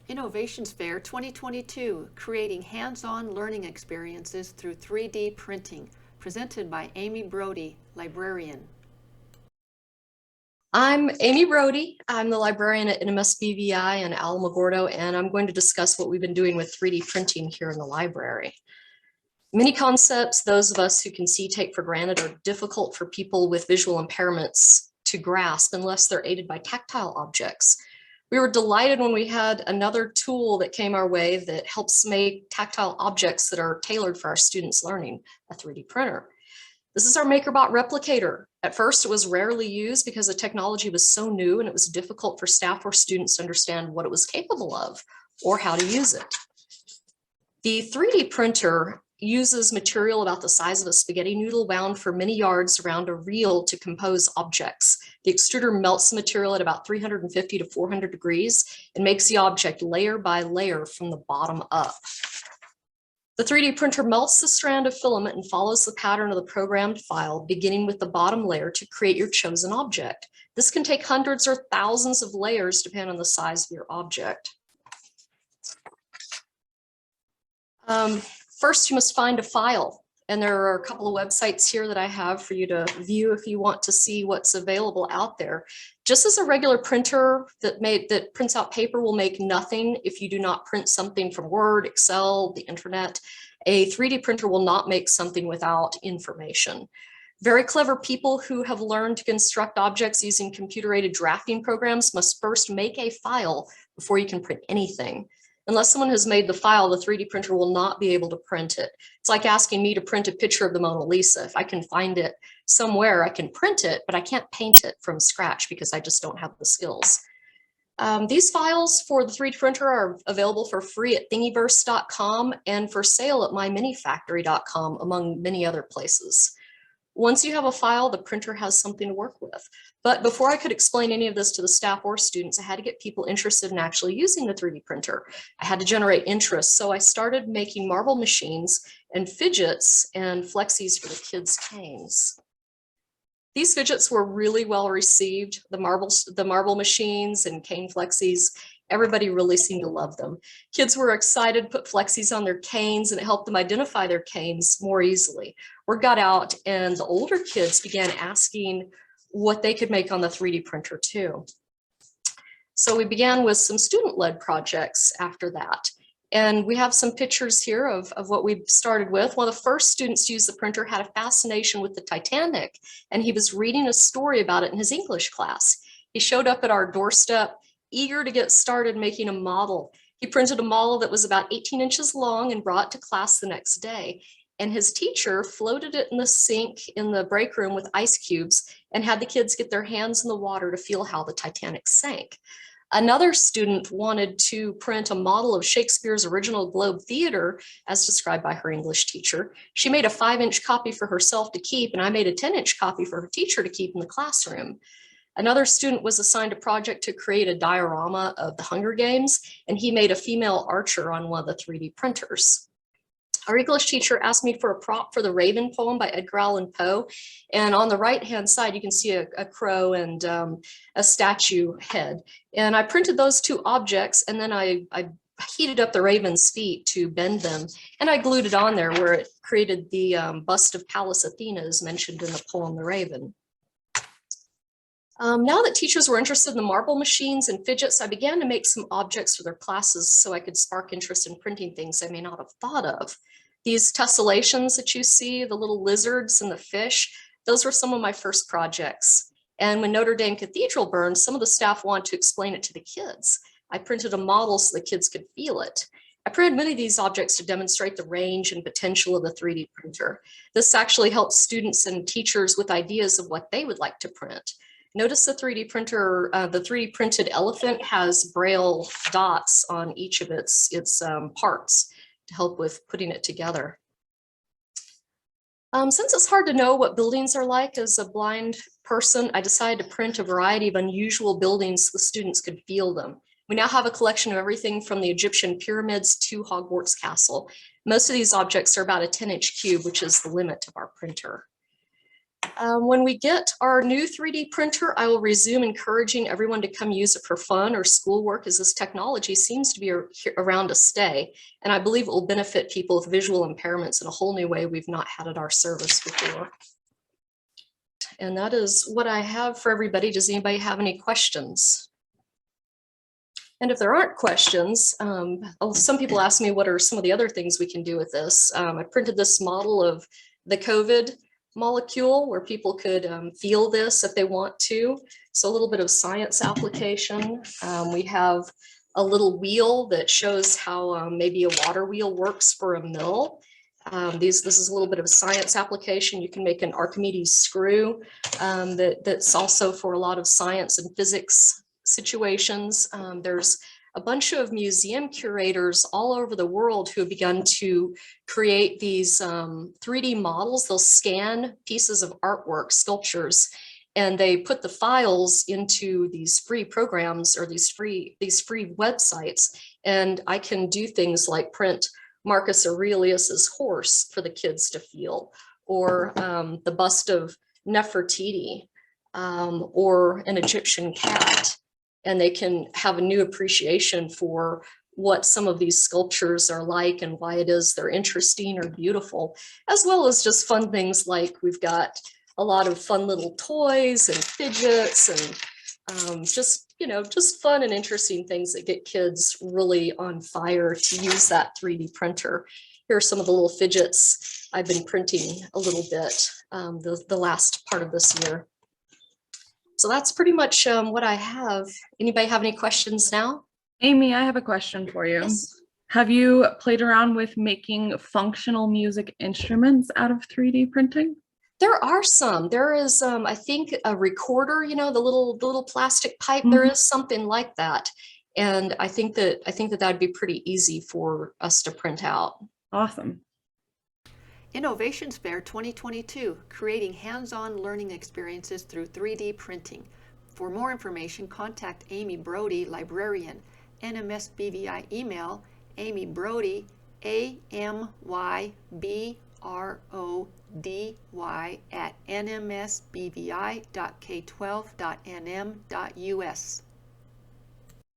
Innovations Fair 2022, Creating Hands-On Learning Experiences Through 3D Printing, presented by Amy Brody, librarian. I'm Amy Brody. I'm the librarian at NMSBVI in Alamogordo, and I'm going to discuss what we've been doing with 3D printing here in the library. Many concepts those of us who can see take for granted are difficult for people with visual impairments to grasp unless they're aided by tactile objects. We were delighted when we had another tool that came our way that helps make tactile objects that are tailored for our students' learning, a 3D printer. This is our MakerBot replicator. At first, it was rarely used because the technology was so new and it was difficult for staff or students to understand what it was capable of or how to use it. The 3D printer uses material about the size of a spaghetti noodle wound for many yards around a reel to compose objects. The extruder melts the material at about 350 to 400 degrees and makes the object layer by layer from the bottom up. The 3D printer melts the strand of filament and follows the pattern of the programmed file, beginning with the bottom layer to create your chosen object. This can take hundreds or thousands of layers depending on the size of your object. First, you must find a file, and there are a couple of websites here that I have for you to view if you want to see what's available out there. Just as a regular printer that prints out paper will make nothing if you do not print something from Word, Excel, the internet, a 3D printer will not make something without information. Very clever people who have learned to construct objects using computer-aided drafting programs must first make a file before you can print anything. Unless someone has made the file, the 3D printer will not be able to print it. It's like asking me to print a picture of the Mona Lisa. If I can find it somewhere, I can print it, but I can't paint it from scratch because I just don't have the skills. These files for the 3D printer are available for free at thingiverse.com and for sale at myminifactory.com, among many other places. Once you have a file, the printer has something to work with. But before I could explain any of this to the staff or students, I had to get people interested in actually using the 3D printer. I had to generate interest, so I started making marble machines and fidgets and flexies for the kids' canes. These fidgets were really well received. The marble machines and cane flexies, everybody really seemed to love them. Kids were excited to put flexies on their canes, and it helped them identify their canes more easily. Word got out, and the older kids began asking what they could make on the 3D printer too. So we began with some student-led projects after that. And we have some pictures here of what we started with. One of the first students to use the printer had a fascination with the Titanic, and he was reading a story about it in his English class. He showed up at our doorstep, eager to get started making a model. He printed a model that was about 18 inches long and brought it to class the next day. And his teacher floated it in the sink in the break room with ice cubes and had the kids get their hands in the water to feel how the Titanic sank. Another student wanted to print a model of Shakespeare's original Globe Theater as described by her English teacher. She made a 5-inch copy for herself to keep, and I made a 10-inch copy for her teacher to keep in the classroom. Another student was assigned a project to create a diorama of the Hunger Games, and he made a female archer on one of the 3D printers. Our English teacher asked me for a prop for the Raven poem by Edgar Allan Poe. And on the right-hand side, you can see a crow and a statue head. And I printed those two objects, and then I heated up the raven's feet to bend them. And I glued it on there where it created the bust of Pallas Athena as mentioned in the poem, The Raven. Now that teachers were interested in the marble machines and fidgets, I began to make some objects for their classes so I could spark interest in printing things I may not have thought of. These tessellations that you see, the little lizards and the fish, those were some of my first projects. And when Notre Dame Cathedral burned, some of the staff wanted to explain it to the kids. I printed a model so the kids could feel it. I printed many of these objects to demonstrate the range and potential of the 3D printer. This actually helps students and teachers with ideas of what they would like to print. Notice the 3D printer, the 3D printed elephant has Braille dots on each of its parts to help with putting it together. Since it's hard to know what buildings are like as a blind person, I decided to print a variety of unusual buildings so the students could feel them. We now have a collection of everything from the Egyptian pyramids to Hogwarts Castle. Most of these objects are about a 10-inch cube, which is the limit of our printer. When we get our new 3D printer, I will resume encouraging everyone to come use it for fun or schoolwork, as this technology seems to be around to stay. And I believe it will benefit people with visual impairments in a whole new way we've not had at our service before. And that is what I have for everybody. Does anybody have any questions? And if there aren't questions, some people ask me what are some of the other things we can do with this. I printed this model of the COVID molecule where people could feel this if they want to. So a little bit of science application. We have a little wheel that shows how maybe a water wheel works for a mill. This is a little bit of a science application. You can make an Archimedes screw that's also for a lot of science and physics situations. There's a bunch of museum curators all over the world who have begun to create these 3D models. They'll scan pieces of artwork, sculptures, and they put the files into these free programs or these free websites. And I can do things like print Marcus Aurelius's horse for the kids to feel, or the bust of Nefertiti, or an Egyptian cat. And they can have a new appreciation for what some of these sculptures are like and why it is they're interesting or beautiful, as well as just fun things like we've got a lot of fun little toys and fidgets and just fun and interesting things that get kids really on fire to use that 3D printer. Here are some of the little fidgets I've been printing a little bit the last part of this year. So that's pretty much what I have. Anybody have any questions now? Amy, I have a question for you. Yes. Have you played around with making functional music instruments out of 3D printing? There are some. There is, I think, a recorder. You know, the little plastic pipe. There is something like that, and I think that that'd be pretty easy for us to print out. Awesome. Innovations Fair 2022, creating hands-on learning experiences through 3D printing. For more information, contact Amy Brody, librarian, NMSBVI email, Amy Brody, AMYBRODY @nmsbvi.k12.nm.us.